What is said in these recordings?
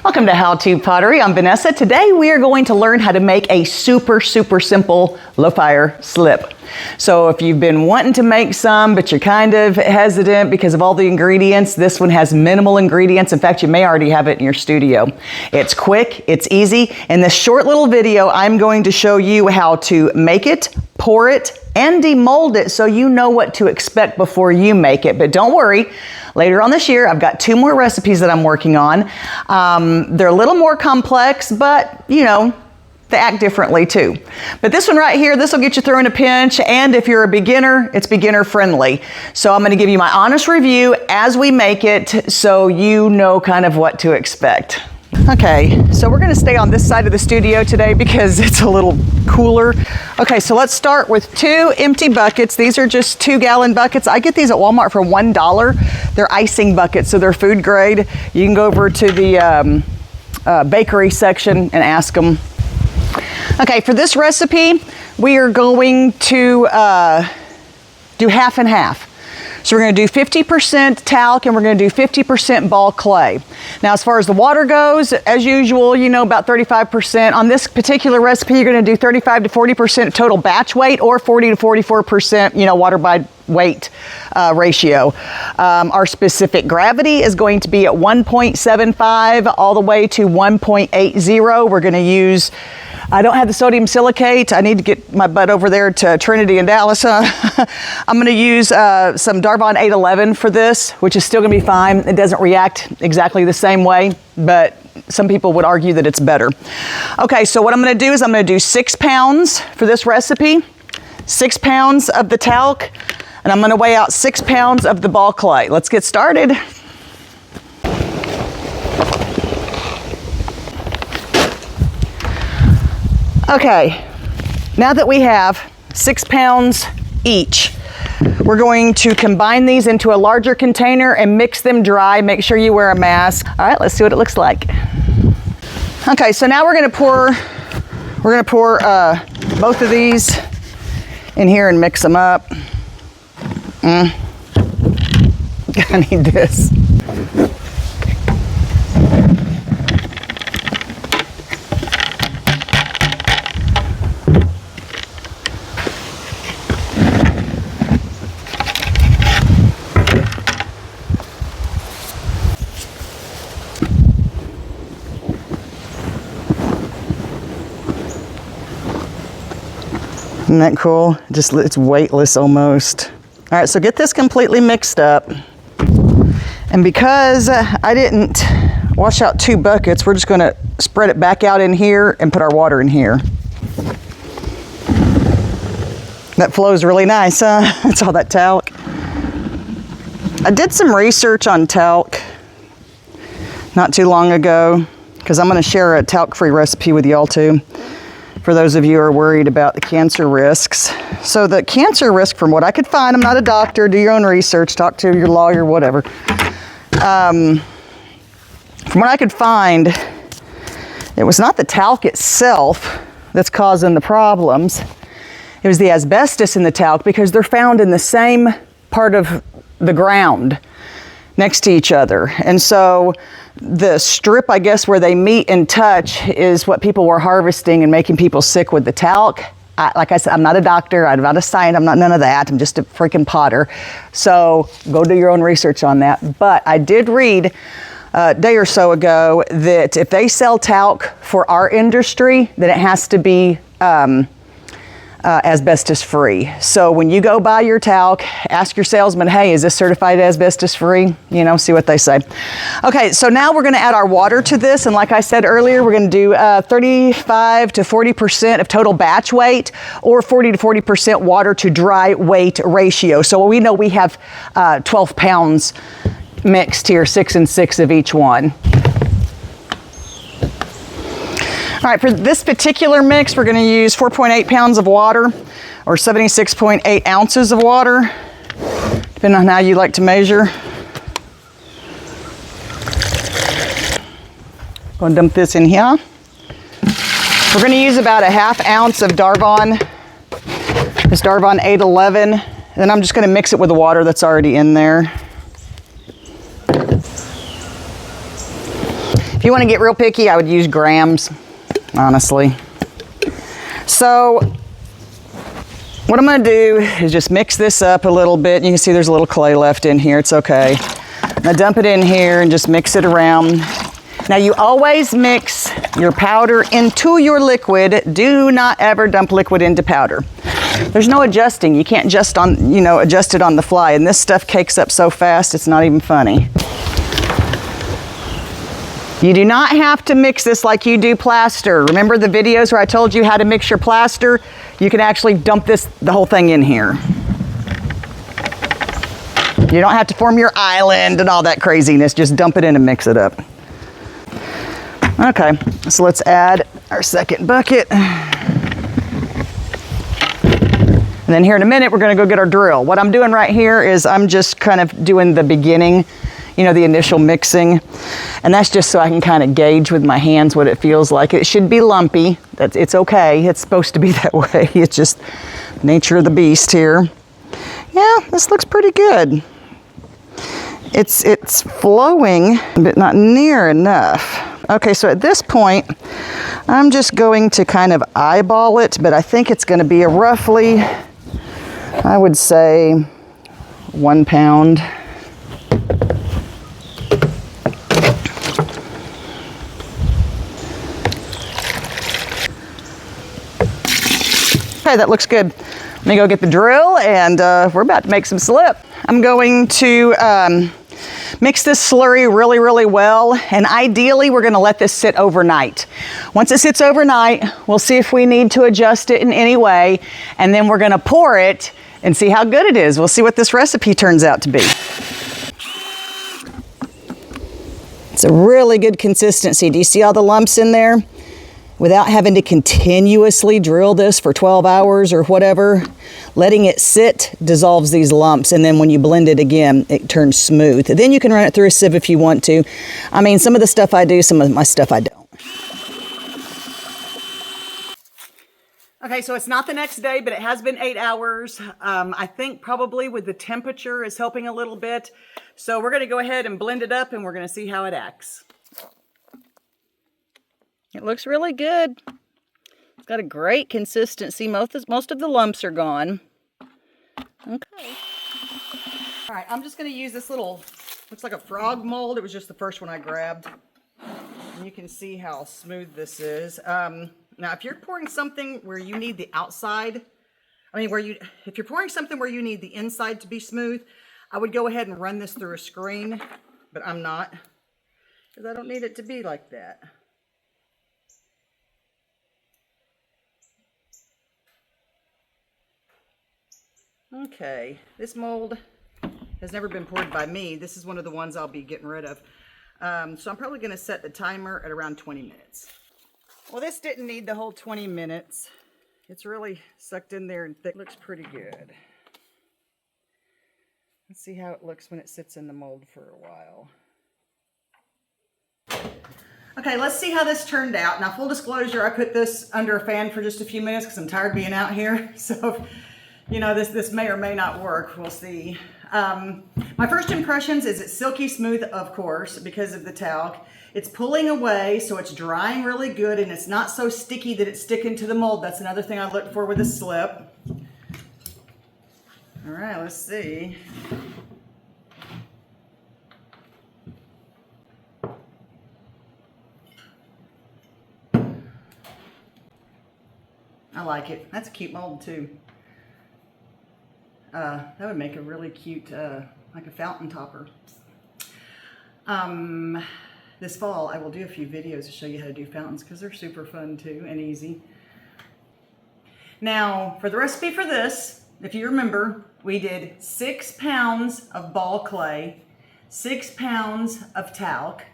Welcome to How To Pottery. I'm Vanessa. Today we are going to learn how to make a super simple low fire slip. So if you've been wanting to make some, but you're kind of hesitant because of all the ingredients, this one has minimal ingredients. In fact, you may already have it in your studio. It's quick, it's easy. In this short little video, I'm going to show you how to make it, pour it, and demold it so you know what to expect before you make it. But don't worry, later on this year, I've got 2 more recipes that I'm working on. They're a little more complex, but you know, they act differently too. But this one right here, this will get you through in a pinch, and if you're a beginner, it's beginner friendly. So I'm gonna give you my honest review as we make it so you know kind of what to expect. Okay, so we're gonna stay on this side of the studio today because it's a little cooler. Okay, so let's start with 2 empty buckets. These are just 2-gallon buckets. I get these at Walmart for $1. They're icing buckets, so they're food grade. You can go over to the bakery section and ask them. Okay, for this recipe, we are going to do half and half. So we're going to do 50% talc and we're going to do 50% ball clay. Now, as far as the water goes, as usual, you know, about 35%. On this particular recipe, you're going to do 35 to 40% total batch weight or 40 to 44%, you know, water by weight ratio. Our specific gravity is going to be at 1.75 all the way to 1.80. We're going to use, I don't have the sodium silicate. I need to get my butt over there to Trinity in Dallas. I'm going to use some Darvan 811 for this, which is still going to be fine. It doesn't react exactly the same way, but some people would argue that it's better. Okay, so what I'm going to do is I'm going to do 6 pounds for this recipe, 6 pounds of the talc, and I'm going to weigh out 6 pounds of the ball clay. Let's get started. Okay, now that we have 6 pounds each, we're going to combine these into a larger container and mix them dry. Make sure you wear a mask. All right, let's see what it looks like. Okay, so now we're gonna pour both of these in here and mix them up. I need this. Isn't that cool? Just, it's weightless almost. All right, so get this completely mixed up. And because I didn't wash out 2 buckets, we're just gonna spread it back out in here and put our water in here. That flows really nice, huh? It's all that talc. I did some research on talc not too long ago because I'm gonna share a talc-free recipe with y'all too, for those of you who are worried about the cancer risks. So the cancer risk, from what I could find, I'm not a doctor, do your own research, talk to your lawyer, whatever. From what I could find, it was not the talc itself that's causing the problems. It was the asbestos in the talc because they're found in the same part of the ground next to each other. And so the strip, I guess, where they meet and touch is what people were harvesting and making people sick with the talc. Like I said, I'm not a doctor, I'm not a scientist, I'm not none of that. I'm just a freaking potter. So go do your own research on that. But I did read a day or so ago that if they sell talc for our industry, then it has to be asbestos free. So when you go buy your talc, ask your salesman, hey, is this certified asbestos free? You know, see what they say. Okay, so now we're gonna add our water to this. And like I said earlier, we're gonna do 35 to 40% of total batch weight or 40 to 40% water to dry weight ratio. So we know we have 12 pounds mixed here, 6 and 6 of each one. All right, for this particular mix, we're gonna use 4.8 pounds of water or 76.8 ounces of water, depending on how you like to measure. Gonna dump this in here. We're gonna use about a 1/2 ounce of Darvan, this Darvan 811, and then I'm just gonna mix it with the water that's already in there. If you want to get real picky, I would use grams, honestly. So what I'm going to do is just mix this up a little bit. You can see there's a little clay left in here. It's okay. I'm going to dump it in here and just mix it around. Now you always mix your powder into your liquid. Do not ever dump liquid into powder. There's no adjusting. You can't just adjust it on the fly. And this stuff cakes up so fast, it's not even funny. You do not have to mix this like you do plaster. Remember the videos where I told you how to mix your plaster? You can actually dump the whole thing in here. You don't have to form your island and all that craziness. Just dump it in and mix it up. Okay, so let's add our second bucket. And then here in a minute, we're gonna go get our drill. What I'm doing right here is I'm just kind of doing the beginning, the initial mixing. And that's just so I can kind of gauge with my hands what it feels like. It should be lumpy. It's okay. It's supposed to be that way. It's just nature of the beast here. Yeah, this looks pretty good. It's flowing, but not near enough. Okay, so at this point, I'm just going to kind of eyeball it, but I think it's going to be a roughly, I would say, 1 pound. Okay, that looks good. Let me go get the drill, and we're about to make some slip. I'm going to mix this slurry really, really well, and ideally we're going to let this sit overnight. Once it sits overnight, we'll see if we need to adjust it in any way, and then we're going to pour it and see how good it is. We'll see what this recipe turns out to be. It's a really good consistency. Do you see all the lumps in there? Without having to continuously drill this for 12 hours or whatever, letting it sit dissolves these lumps, and then when you blend it again, it turns smooth. Then you can run it through a sieve if you want to. I mean, some of the stuff I do, some of my stuff I don't. Okay, so it's not the next day, but it has been 8 hours. I think probably with the temperature is helping a little bit. So we're gonna go ahead and blend it up, and we're gonna see how it acts. It looks really good. It's got a great consistency. Most of the lumps are gone. Okay. All right, I'm just going to use this little, looks like a frog mold. It was just the first one I grabbed. And you can see how smooth this is. Now, if you're pouring something where you need the outside, if you're pouring something where you need the inside to be smooth, I would go ahead and run this through a screen, but I'm not, because I don't need it to be like that. Okay, this mold has never been poured by me. This is one of the ones I'll be getting rid of. So I'm probably going to set the timer at around 20 minutes. Well, this didn't need the whole 20 minutes. It's really sucked in there and thick. Looks pretty good. Let's see how it looks when it sits in the mold for a while. Okay, let's see how this turned out. Now, full disclosure, I put this under a fan for just a few minutes because I'm tired of being out here. So, this may or may not work. We'll see. My first impressions is it's silky smooth, of course, because of the talc. It's pulling away, so it's drying really good, and it's not so sticky that it's sticking to the mold. That's another thing I look for with a slip. All right, let's see. I like it. That's a cute mold too. That would make a really cute, like a fountain topper. This fall, I will do a few videos to show you how to do fountains because they're super fun too and easy. Now, for the recipe for this, if you remember, we did 6 pounds of ball clay, 6 pounds of talc,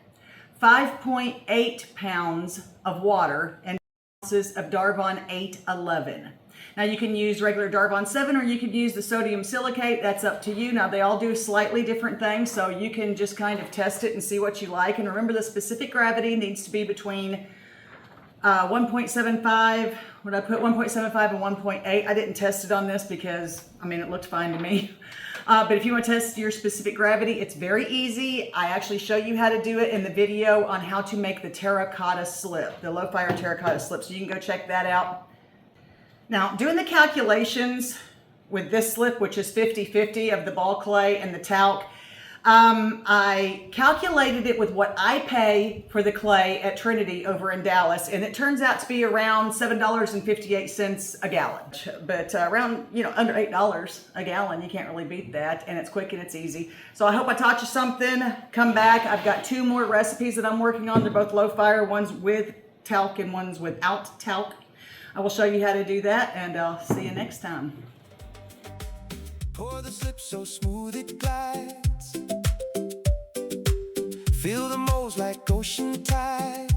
5.8 pounds of water, and ounces of Darvan 811. Now you can use regular Darvan 7 or you could use the sodium silicate. That's up to you. Now they all do slightly different things, so you can just kind of test it and see what you like. And remember, the specific gravity needs to be between 1.75, what did I put, 1.75 and 1.8. I didn't test it on this because, it looked fine to me. But if you want to test your specific gravity, it's very easy. I actually show you how to do it in the video on how to make the terracotta slip, the low fire terracotta slip. So you can go check that out. Now, doing the calculations with this slip, which is 50-50 of the ball clay and the talc, I calculated it with what I pay for the clay at Trinity over in Dallas, and it turns out to be around $7.58 a gallon. But around, under $8 a gallon, you can't really beat that, and it's quick and it's easy. So I hope I taught you something. Come back. I've got 2 more recipes that I'm working on. They're both low fire, one's with talc and one's without talc. I will show you how to do that, and I'll see you next time. Pour the slip so smooth it glides. Feel the molds like ocean tides.